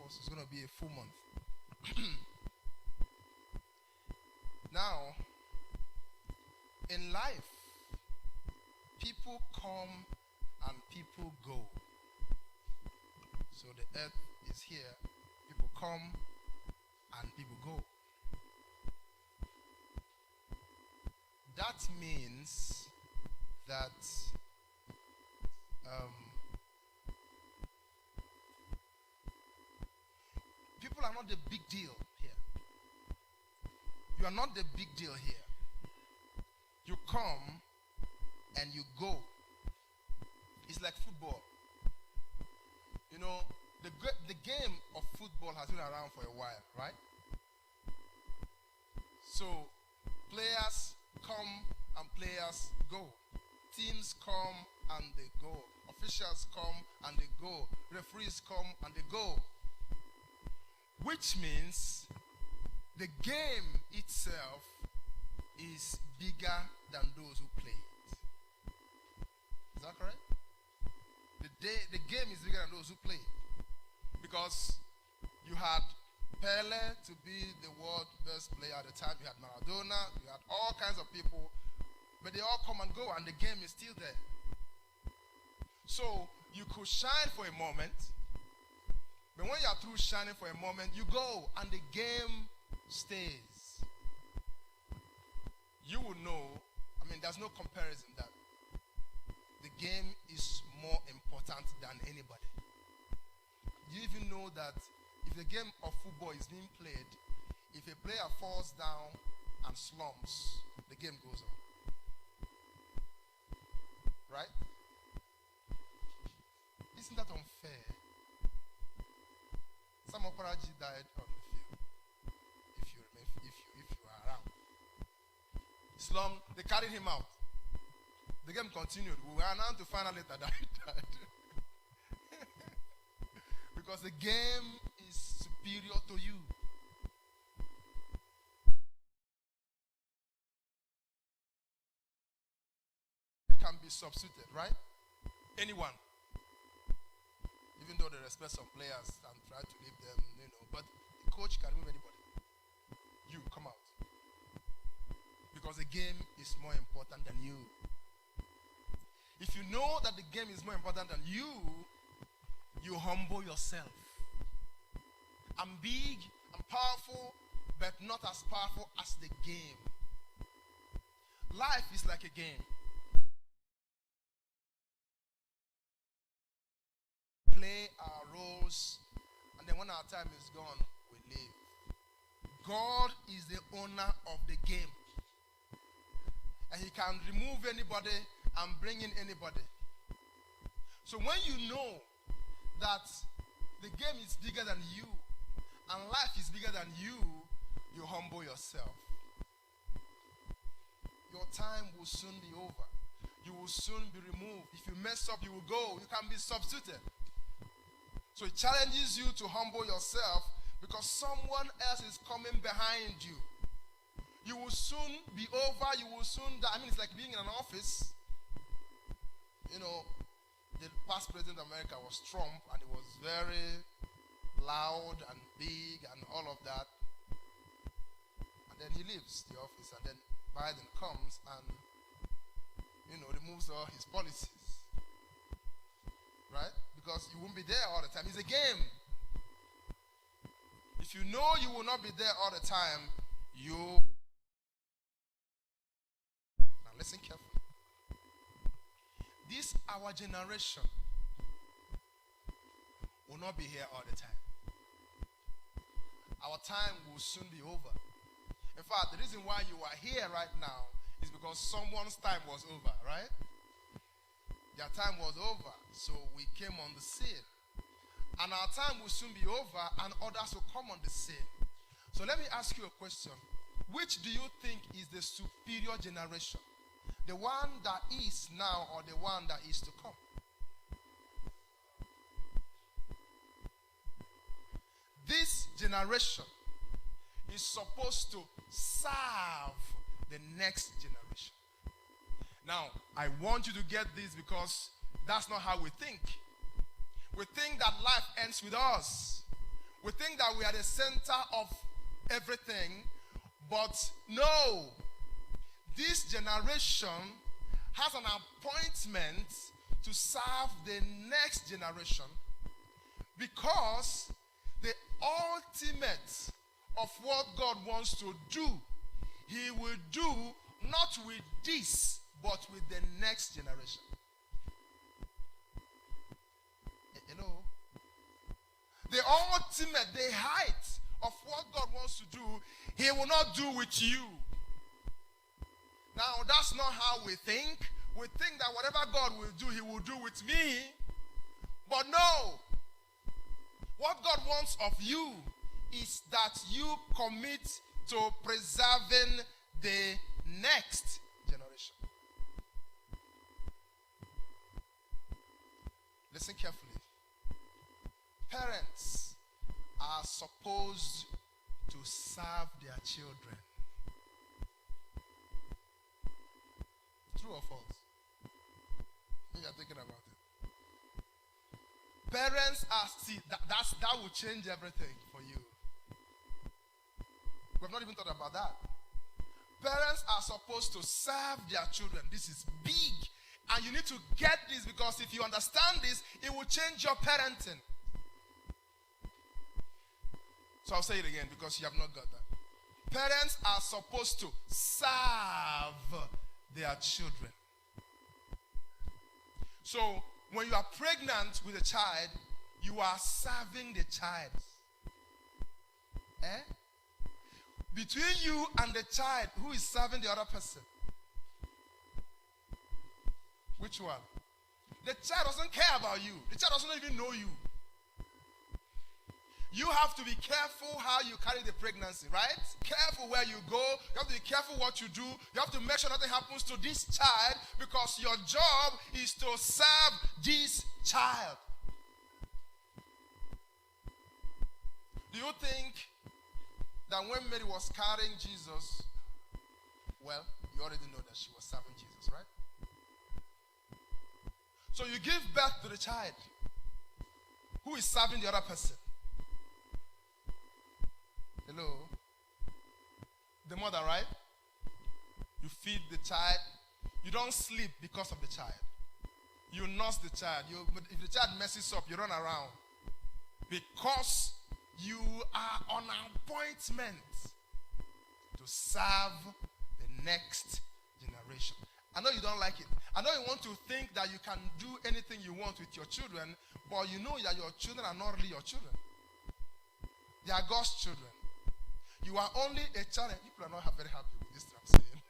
because it's going to be a full month. Now, in life, people come and people go. So the earth is here, people come and people go. That means that people are not the big deal here. You are not the big deal here. You come and you go. It's like football. You know, the game of football has been around for a while, right? So, players come and players go. Teams come and they go. Officials come and they go. Referees come and they go. Which means the game itself is bigger than those who play it. Is that correct? The game is bigger than those who play it. Because you had Pele to be the world best player at the time. You had Maradona. You had all kinds of people. But they all come and go, and the game is still there. So you could shine for a moment. But when you are through shining for a moment, you go, and the game stays. You will know, there's no comparison that the game is more important than anybody. You even know that if the game of football is being played, if a player falls down and slumps, the game goes on. Right? Isn't that unfair? Some Okoroji died on the field. If you are around. Slum, they carried him out. The game continued. We were announced to find out later that he died. Because the game is superior to you. It can be substituted, right? Anyone. Even though they respect some players and try to leave them, but the coach can remove anybody. You come out. Because the game is more important than you. If you know that the game is more important than you, you humble yourself. I'm big, I'm powerful, but not as powerful as the game. Life is like a game. Play our roles, and then when our time is gone, we leave. God is the owner of the game. And he can remove anybody and bring in anybody. So when you know that the game is bigger than you and life is bigger than you, you humble yourself. Your time will soon be over. You will soon be removed. If you mess up, you will go. You can be substituted. So it challenges you to humble yourself because someone else is coming behind you. You will soon be over. You will soon die. It's like being in an office. The past president of America was Trump, and he was very loud and big and all of that. And then he leaves the office, and then Biden comes and, removes all his policies. Right? Because you won't be there all the time. It's a game. If you know you will not be there all the time, Now listen carefully. This, our generation, will not be here all the time. Our time will soon be over. In fact, the reason why you are here right now is because someone's time was over, right? Their time was over, so we came on the scene. And our time will soon be over, and others will come on the scene. So let me ask you a question. Which do you think is the superior generation? The one that is now or the one that is to come? This generation is supposed to serve the next generation. Now, I want you to get this because that's not how we think. We think that life ends with us. We think that we are the center of everything, but no. This generation has an appointment to serve the next generation, because the ultimate of what God wants to do, he will do not with this, but with the next generation. You know, the ultimate, the height of what God wants to do, he will not do with you. Now, that's not how we think. We think that whatever God will do, he will do with me. But no. What God wants of you is that you commit to preserving the next generation. Listen carefully. Parents are supposed to serve their children. True or false? You are thinking about it. Parents are, see, that will change everything for you. We've not even thought about that. Parents are supposed to serve their children. This is big. And you need to get this, because if you understand this, it will change your parenting. So I'll say it again, because you have not got that. Parents are supposed to serve their children. So when you are pregnant with a child, you are serving the child. Between you and the child, who is serving the other person? Which one? The child doesn't care about you. The child doesn't even know you. You have to be careful how you carry the pregnancy, right? Careful where you go. You have to be careful what you do. You have to make sure nothing happens to this child, because your job is to serve this child. Do you think that when Mary was carrying Jesus, well, you already know that she was serving Jesus, right? So you give birth to the child. Who is serving the other person? Hello? The mother, right? You feed the child. You don't sleep because of the child. You nurse the child. If the child messes up, you run around. Because you are on appointment to serve the next generation. I know you don't like it. I know you want to think that you can do anything you want with your children, but you know that your children are not really your children. They are God's children. You are only a child. People are not very happy with this thing I'm saying.